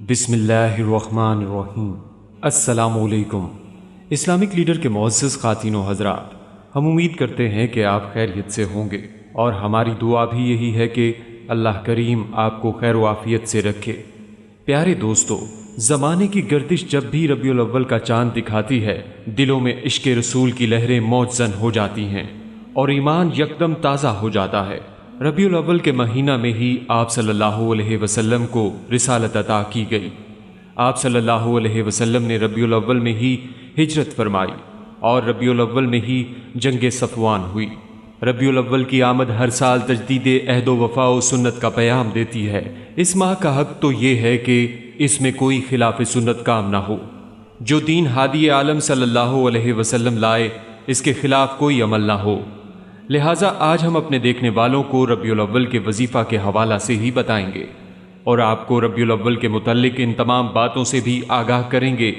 बिस्मिल्लाहिर्रहमानिर्रहीम। अस्सलाम वालेकुम। इस्लामिक लीडर के मुअज़्ज़ज़ ख़ातीन व हज़रात, हम उम्मीद करते हैं कि आप खैरियत से होंगे और हमारी दुआ भी यही है कि अल्लाह करीम आपको खैर व आफ़ियत से रखे। प्यारे दोस्तों, ज़माने की गर्दिश जब भी रबीउल अव्वल का चाँद दिखाती है, दिलों में इश्क़ रसूल की लहरें मौजज़न हो जाती हैं और ईमान यकदम ताज़ा हो जाता है। रबीउल अव्वल के महीना में ही आप सल्लल्लाहु अलैहि वसल्लम को रिसालत अता की गई। आप सल्लल्लाहु अलैहि वसल्लम ने रबीउल अव्वल में ही हिजरत फरमाई और रबीउल अव्वल में ही जंग सफ़वान हुई। रबीउल अव्वल की आमद हर साल तजदीद अहद व वफ़ा व सुन्नत का पैगाम देती है। इस माह का हक़ तो ये है कि इसमें कोई खिलाफ सुन्नत काम ना हो। जो दीन हादी आलम सल्लल्लाहु अलैहि वसल्लम लाए, इसके खिलाफ कोई अमल ना हो। लिहाजा आज हम अपने देखने वालों को रबीउल अव्वल के वजीफ़ा के हवाला से ही बताएंगे और आपको रबीउल अव्वल के मुतल्लिक इन तमाम बातों से भी आगाह करेंगे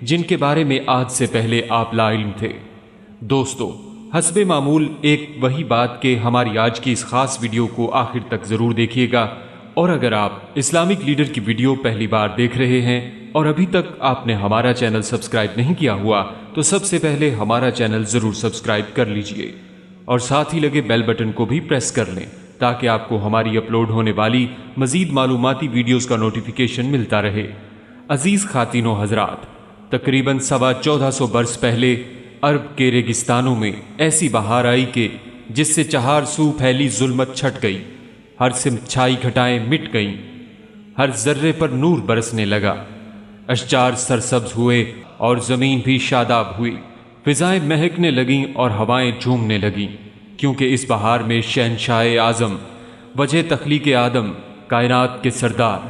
जिनके बारे में आज से पहले आप लाइल्म थे। दोस्तों, हस्बे मामूल एक वही बात कि हमारी आज की इस खास वीडियो को आखिर तक ज़रूर देखिएगा और अगर आप इस्लामिक लीडर की वीडियो पहली बार देख रहे हैं और अभी तक आपने हमारा चैनल सब्सक्राइब नहीं किया हुआ तो सबसे पहले हमारा चैनल ज़रूर सब्सक्राइब कर लीजिए और साथ ही लगे बेल बटन को भी प्रेस कर लें ताकि आपको हमारी अपलोड होने वाली मज़ीद मालूमाती वीडियोस का नोटिफिकेशन मिलता रहे। अजीज़ ख़ातीनो हज़रात, तकरीबन 1450 बरस पहले अरब के रेगिस्तानों में ऐसी बहार आई कि जिससे चार सू फैली जुल्मत छट गई, हर सिमत छाई घटाएं मिट गईं, हर जर्रे पर नूर बरसने लगा, अशजार सरसब्ज हुए और ज़मीन भी शादाब हुई, फिजाएं महकने लगीं और हवाएं झूमने लगीं, क्योंकि इस बहार में शहनशाह आज़म, वजह तख्लीक आदम, कायनात के सरदार,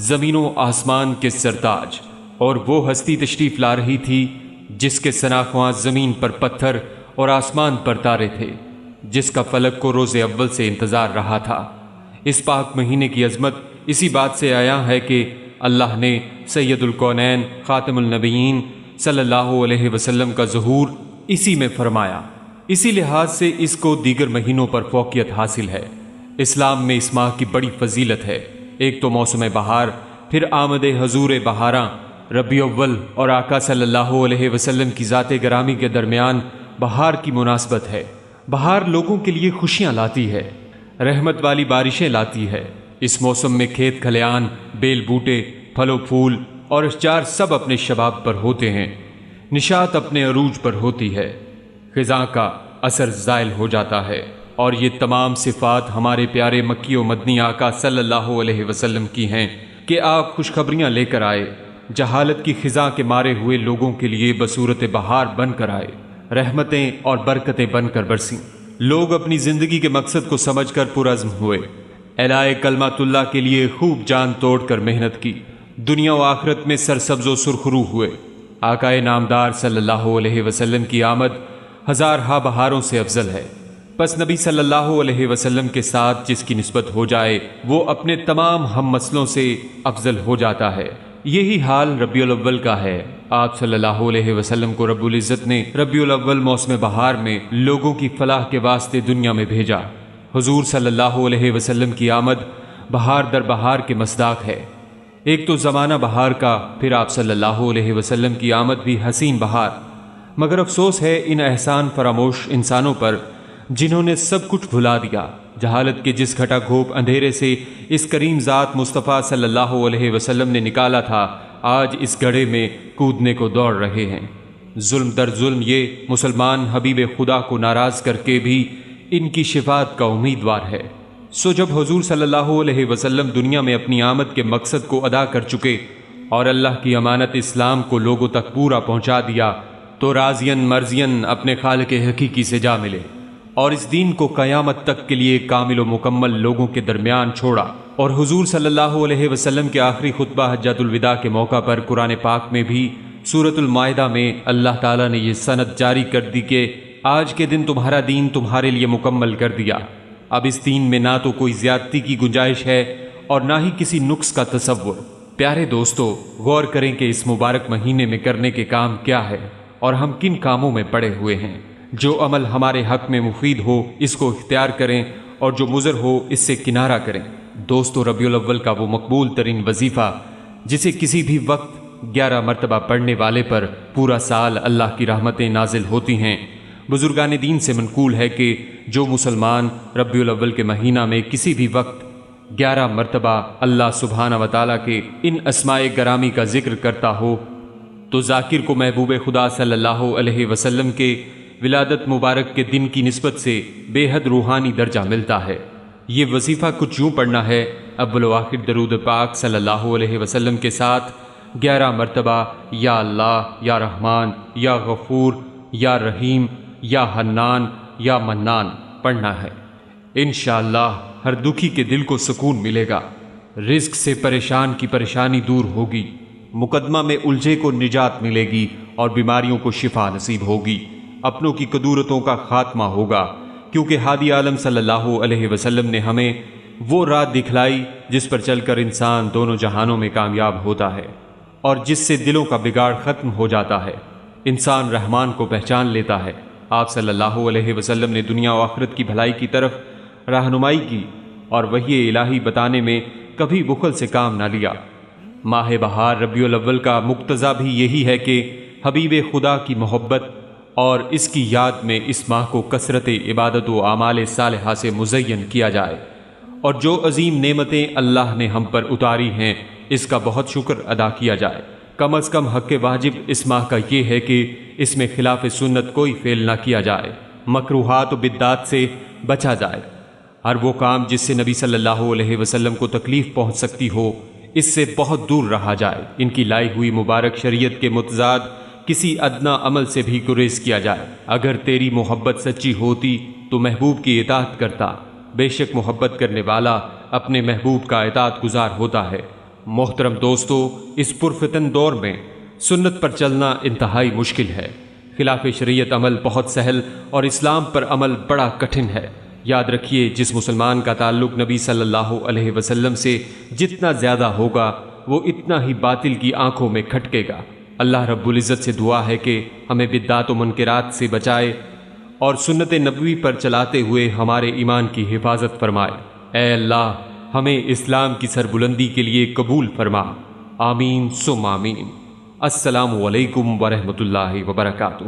ज़मीनों आसमान के सरताज और वो हस्ती तशरीफ़ ला रही थी जिसके सनाख्वां ज़मीन पर पत्थर और आसमान पर तारे थे, जिसका फलक को रोज़े अव्वल से इंतज़ार रहा था। इस पाक महीने की अज़मत इसी बात से आया है कि अल्लाह ने सैयदुल कौनैन ख़ातमुल नबीयीन सल्लल्लाहु अलैहि वसल्लम का ज़हूर इसी में फरमाया। इसी लिहाज से इसको दीगर महीनों पर फ़ौक़ियत हासिल है। इस्लाम में इस माह की बड़ी फजीलत है। एक तो मौसम बहार, फिर आमद हजूर बहारां, रबीउल अव्वल और आका सल्लल्लाहु अलैहि वसल्लम की ज़ात गरामी के दरमियान बहार की मुनासबत है। बहार लोगों के लिए खुशियाँ लाती है, रहमत वाली बारिशें लाती है। इस मौसम में खेत खलियान, बेल बूटे, फलो फूल और अशजार सब अपने शबाब पर होते हैं, निशात अपने अरूज पर होती है, ख़िज़ा का असर ज़ाइल हो जाता है और ये तमाम सिफ़ात हमारे प्यारे मक्की व मदनी आका सल्लल्लाहु अलैहि वसल्लम की हैं कि आप खुशखबरियाँ लेकर आए, जहालत की ख़िज़ा के मारे हुए लोगों के लिए बसूरत बहार बनकर आए, रहमतें और बरकतें बनकर बरसीं। लोग अपनी ज़िंदगी के मकसद को समझकर पुरअज़्म हुए, एलाए कलमातुल्लाह के लिए खूब जान तोड़ कर मेहनत की, दुनिया व आखिरत में सरसब्ज़ व सुरखरू हुए। आकाए नामदार सल्लल्लाहु अलैहि वसल्लम की आमद हज़ार हा बहारों से अफजल है। बस नबी सल्लल्लाहु अलैहि वसल्लम के साथ जिसकी निस्बत हो जाए वो अपने तमाम हम मसलों से अफजल हो जाता है। यही हाल रबीउल अव्वल का है। आप सल्लल्लाहु अलैहि वसल्लम को रब्बुल इज़्ज़त ने रबीउल अव्वल मौसम बहार में लोगों की फलाह के वास्ते दुनिया में भेजा। हुजूर सल्लल्लाहु अलैहि वसल्लम की आमद बहार दर बहार के मसदाक है। एक तो ज़माना बहार का, फिर आप सल्लल्लाहु अलैहि वसल्लम की आमद भी हसीन बहार। मगर अफसोस है इन एहसान फरामोश इंसानों पर जिन्होंने सब कुछ भुला दिया। जहालत के जिस घटा घोप अंधेरे से इस करीम ज़ात मुस्तफ़ा सल्लल्लाहु अलैहि वसल्लम ने निकाला था, आज इस गड्ढे में कूदने को दौड़ रहे हैं। जुल्म दर जुल्म ये मुसलमान हबीब खुदा को नाराज़ करके भी इनकी शिफात का उम्मीदवार है। सो जब हुजूर सल्लल्लाहु अलैहि वसल्लम दुनिया में अपनी आमद के मकसद को अदा कर चुके और अल्लाह की अमानत इस्लाम को लोगों तक पूरा पहुँचा दिया, तो राज़ियन मर्ज़ियन अपने खालिक हकीकी से जा मिले और इस दीन को क़यामत तक के लिए कामिल व मुकम्मल लोगों के दरमियान छोड़ा। और हुजूर सल्लल्लाहु अलैहि वसल्लम के आखिरी खुतबा हज्जतुल विदा के मौका पर कुरान पाक में भी सूरतुल माइदा में अल्लाह ताला ने ये सनद जारी कर दी कि आज के दिन तुम्हारा दीन तुम्हारे लिए मुकम्मल कर दिया। अब इस दीन में ना तो कोई ज़्यादती की गुंजाइश है और ना ही किसी नुक्स का तसव्वुर। प्यारे दोस्तों, गौर करें कि इस मुबारक महीने में करने के काम क्या है और हम किन कामों में पड़े हुए हैं। جو عمل ہمارے حق میں مفید ہو اس کو اختیار کریں اور جو مضر ہو اس سے کنارہ کریں۔ دوستو، ربیع الاول کا وہ مقبول ترین وظیفہ جسے کسی بھی وقت 11 مرتبہ پڑھنے والے پر پورا سال اللہ کی رحمتیں نازل ہوتی ہیں۔ بزرگان دین سے منقول ہے کہ جو مسلمان ربیع الاول کے مہینہ میں کسی بھی وقت 11 مرتبہ اللہ سبحانہ و تعالیٰ کے ان اسماء گرامی کا ذکر کرتا ہو تو ذاکر کو محبوب خدا صلی اللہ علیہ وسلم کے ولادت مبارک کے دن کی نسبت سے بے حد روحانی درجہ ملتا ہے۔ یہ وظیفہ کچھ یوں پڑھنا ہے: اول و آخر درود پاک صلی اللہ علیہ وسلم کے ساتھ 11 مرتبہ یا اللہ، یا رحمان، یا غفور، یا رحیم، یا حنان، یا منان پڑھنا ہے۔ انشاءاللہ ہر دکھی کے دل کو سکون ملے گا، رزق سے پریشان کی پریشانی دور ہوگی، مقدمہ میں الجھے کو نجات ملے گی اور بیماریوں کو شفا نصیب ہوگی، اپنوں کی کدورتوں کا خاتمہ ہوگا، کیونکہ ہادی عالم صلی اللہ علیہ وسلم نے ہمیں وہ راہ دکھلائی جس پر چل کر انسان دونوں جہانوں میں کامیاب ہوتا ہے اور جس سے دلوں کا بگاڑ ختم ہو جاتا ہے، انسان رحمان کو پہچان لیتا ہے۔ آپ صلی اللہ علیہ وسلم نے دنیا و آخرت کی بھلائی کی طرف رہنمائی کی اور وحی الہی بتانے میں کبھی بخل سے کام نہ لیا۔ ماہ بہار ربیع الاول کا مقتضیٰ بھی یہی ہے کہ حبیب خدا کی محبت اور اس کی یاد میں اس ماہ کو کثرت عبادت و اعمال صالحہ سے مزین کیا جائے، اور جو عظیم نعمتیں اللہ نے ہم پر اتاری ہیں اس کا بہت شکر ادا کیا جائے۔ کم از کم حق واجب اس ماہ کا یہ ہے کہ اس میں خلاف سنت کوئی فعل نہ کیا جائے، مکروہات و بدعات سے بچا جائے، ہر وہ کام جس سے نبی صلی اللہ علیہ وسلم کو تکلیف پہنچ سکتی ہو اس سے بہت دور رہا جائے، ان کی لائی ہوئی مبارک شریعت کے متضاد کسی ادنا عمل سے بھی گریز کیا جائے۔ اگر تیری محبت سچی ہوتی تو محبوب کی اطاعت کرتا، بے شک محبت کرنے والا اپنے محبوب کا اطاعت گزار ہوتا ہے۔ محترم دوستو، اس پرفتن دور میں سنت پر چلنا انتہائی مشکل ہے، خلاف شریعت عمل بہت سہل اور اسلام پر عمل بڑا کٹھن ہے۔ یاد رکھیے، جس مسلمان کا تعلق نبی صلی اللہ علیہ وسلم سے جتنا زیادہ ہوگا وہ اتنا ہی باطل کی آنکھوں میں کھٹکے گا۔ اللہ رب العزت سے دعا ہے کہ ہمیں بدعات و منکرات سے بچائے اور سنت نبوی پر چلاتے ہوئے ہمارے ایمان کی حفاظت فرمائے۔ اے اللہ، ہمیں اسلام کی سربلندی کے لیے قبول فرما، آمین ثم آمین۔ السلام علیکم ورحمۃ اللہ وبرکاتہ۔